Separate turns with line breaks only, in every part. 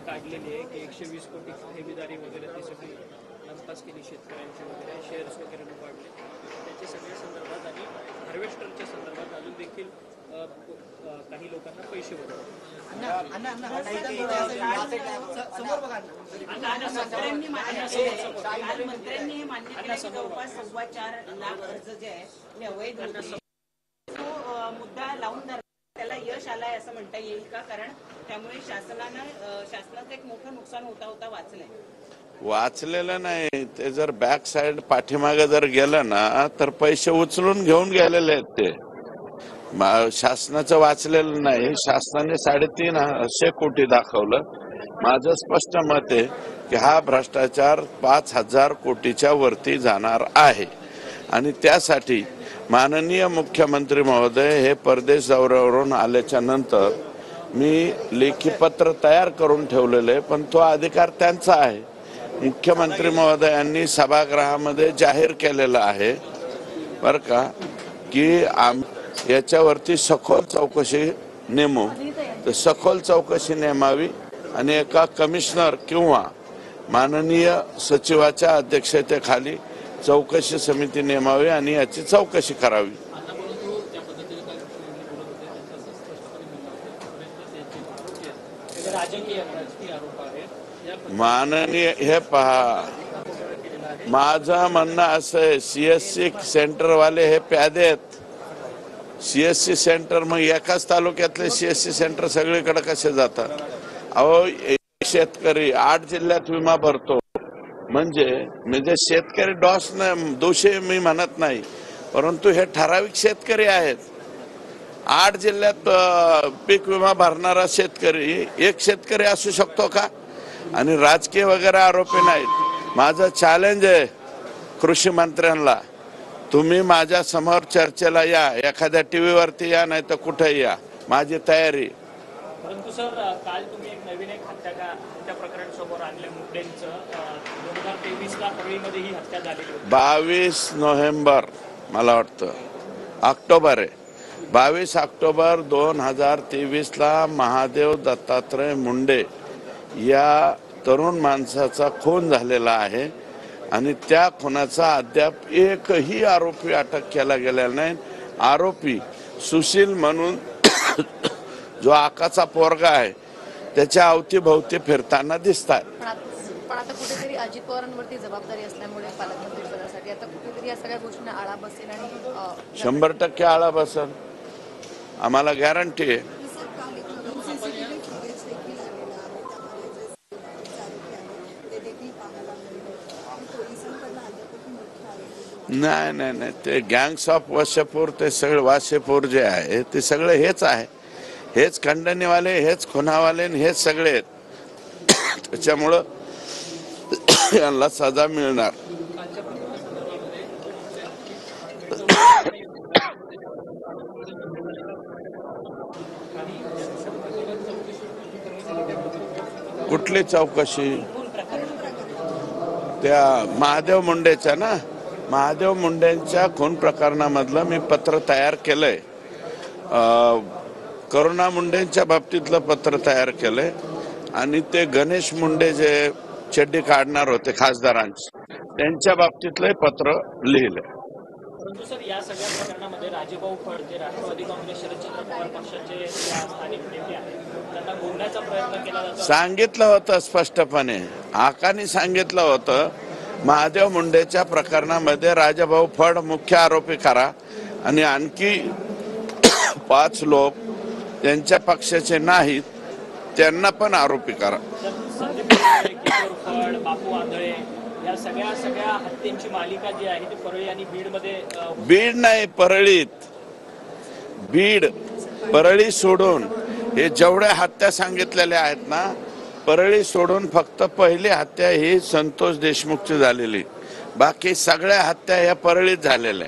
काढलेली आहे की 120 कोटी ठेवीदारी वगैरे ती सगळी नमपास केली शेतकऱ्यांची वगैरे, शेअर्स वगैरे वाढले त्याच्या सगळ्या संदर्भात आणि हार्वेस्टरच्या संदर्भात अजून देखील काही लोकांना पैसे वगैरे
मंत्र्यांनी हे मान्य केलं की जवळपास 4.25 लाख अर्ज जे आहे ते अवैध होते. तो मुद्दा लावून त्याला यश आलंय असं म्हणता येईल का? कारण त्यामुळे शासनाचं एक मोठं नुकसान होता
वाचलेलं नाही. ते जर बॅक साइड पाठीमागे जर गेलं ना तर पैसे उचलून घेऊन गेलेले आहेत. ते शासनाचं वाचलेलं नाही. शासनाने 350 कोटी दाखवलं. माझं स्पष्ट मत आहे की हा भ्रष्टाचार 5000 कोटीच्या वरती जाणार आहे आणि त्यासाठी माननीय मुख्यमंत्री महोदय हे परदेश दौऱ्यावरून आल्याच्या नंतर मी लेखी पत्र तयार करून ठेवलेलं आहे, पण तो अधिकार त्यांचा आहे. मुख्यमंत्री महोदयांनी सभागृहामध्ये जाहीर केलेलं आहे बरं का की याच्यावरती सखोल चौकशी नेमू. तर सखोल चौकशी नेमावी आणि एका कमिशनर किंवा माननीय सचिवाच्या अध्यक्षतेखाली चौकशी समिती नेमावी आणि याची चौकशी करावी. माननीय हे पहा, माझं म्हणणं असं आहे, सीएससी सेंटरवाले हे प्यादे आहेत. सीएससी सेंटर मग एकाच तालुक्यातले सीएससी सेंटर सगळीकडे कसे जातात? अहो, शेतकरी 8 जिल्ह्यात विमा भरतो म्हणजे शेतकरी दोषी मी म्हणत नाही, परंतु हे ठराविक शेतकरी आहेत. 8 जिल्ह्यात पीक विमा भरणारा शेतकरी एक शेतकरी असू शकतो का? आणि राजकीय वगैरे आरोपी नाहीत. माझं चॅलेंज आहे कृषी मंत्र्यांना, तुम्ही माझ्या समोर चर्चेला या, एखाद्या टीव्हीवरती या, नाही तर कुठेही या, माझी तयारी.
परंतु सर, काल तुम्ही नवीन हत्या प्रकरण समोर आणले मुंडेंचं. 2023 ला परळीमध्ये ही हत्या झालेली होती.
22 नोव्हेंबर मला वाटतं ऑक्टोबर आहे, 22 ऑक्टोबर 2023 ला महादेव दत्तात्रय मुंडे या तरुण माणसाचा खून झालेला आहे आणि त्या खुनाचा अद्याप एकही आरोपी अटक केला गेलेला नाही. आरोपी सुशील म्हणून जो आकाचा पोरगा आहे त्याच्या अवतीभोवती फिरताना दिसतात.
पण आता कुठेतरी अजित पवारांवरती जबाबदारी असल्यामुळे पालकमंत्री पदासाठी आता कुठेतरी या सगळ्या गोष्टींना आळा बसेल आणि
100% आळा बसेल, आम्हाला गॅरंटी आहे. नाही, ते गँग्स ऑफ वाशेपूर, ते सगळे वाशेपूर जे आहे ते सगळे हेच आहे. हेच खंडणीवाले, हेच खुनावाले, हेच सगळे आहेत. त्याच्यामुळं यांना सजा मिळणार. कुठली चौकशी? त्या महादेव मुंडेच्या ना, महादेव मुंडेंच्या खून प्रकरणामधलं मी पत्र तयार केलंय. करुणा मुंडेंच्या बाबतीतलं पत्र तयार केलंय आणि ते गणेश मुंडे जे चड्डी काढणार होते खासदारांची, त्यांच्या बाबतीतलं पत्र लिहिलंय.
परंतु सर, या सगळ्या प्रकरणामध्ये राजेभाऊ फड जे राष्ट्रवादी काँग्रेस शरदचंद्र पवार पक्षाचे स्थानिक नेते आहेत, त्यांना बोलण्याचा प्रयत्न केला जातो.
सांगितलं होतं स्पष्टपणे, आकानी सांगितलं होतं, महादेव मुंडेच्या प्रकरणामध्ये राजेभाऊ फड मुख्य आरोपी करा आणि आणखी 5 लोक त्यांच्या पक्षाचे नाहीत त्यांना पण आरोपी करा.
बापू आंधळे या सगळ्या हत्यांची मालिका जी आहे ती परळी आणि बीडमध्ये.
बीड नाही, परळीत. परळी सोडून हे जेवढ्या हत्या सांगितलेल्या आहेत ना, परळी सोडून फक्त पहिली हत्या ही संतोष देशमुखची झालेली, बाकी सगळ्या हत्या या परळीत झालेल्या.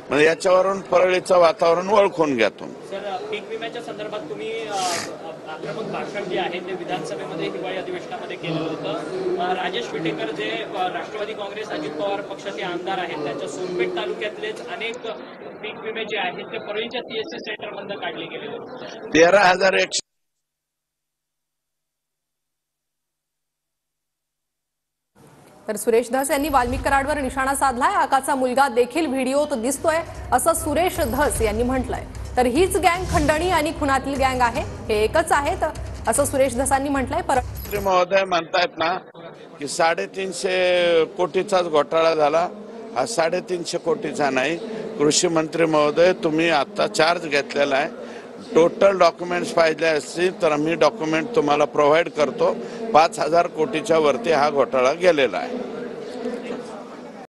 म्हणजे याच्यावरून परळीचं वातावरण ओळखून घ्या तुम्ही.
सर, पीक विम्याच्या संदर्भात तुम्ही आक्रमक भाषण जे आहे ते विधानसभेमध्ये हिवाळी अधिवेशनामध्ये केलं होतं. राजेश विटेकर जे राष्ट्रवादी काँग्रेस अजित पवार पक्षाचे आमदार आहेत, त्यांच्या सोनपेठ तालुक्यातलेच अनेक पीक विमे जे आहेत ते परळीच्या सीएससी सेंटरमधून काढले गेलेले.
13,100
तर सुरेश धस यांनी वाल्मिक कराडवर निशाणा साधलाय. आकाचा मुलगा देखील व्हिडिओत दिसतोय असं सुरेश धस यांनी म्हटलंय. तर हीच गँग खंडणी आणि खुनातील गँग आहे, हे एकच आहेत असं सुरेश धसांनी म्हटलंय.
मंत्री महोदय म्हणतायत ना की 350 कोटीचाच घोटाळा झाला. हा 350 कोटीचा नाही. कृषी मंत्री महोदय, तुम्ही आता चार्ज घेतलेला आहे. टोटल डॉक्युमेंट्स पाहिजे असतील तर आम्ही डॉक्युमेंट तुम्हाला प्रोव्हाइड करतो. 5000 कोटीच्या वरती हा घोटाळा गेलेला आहे.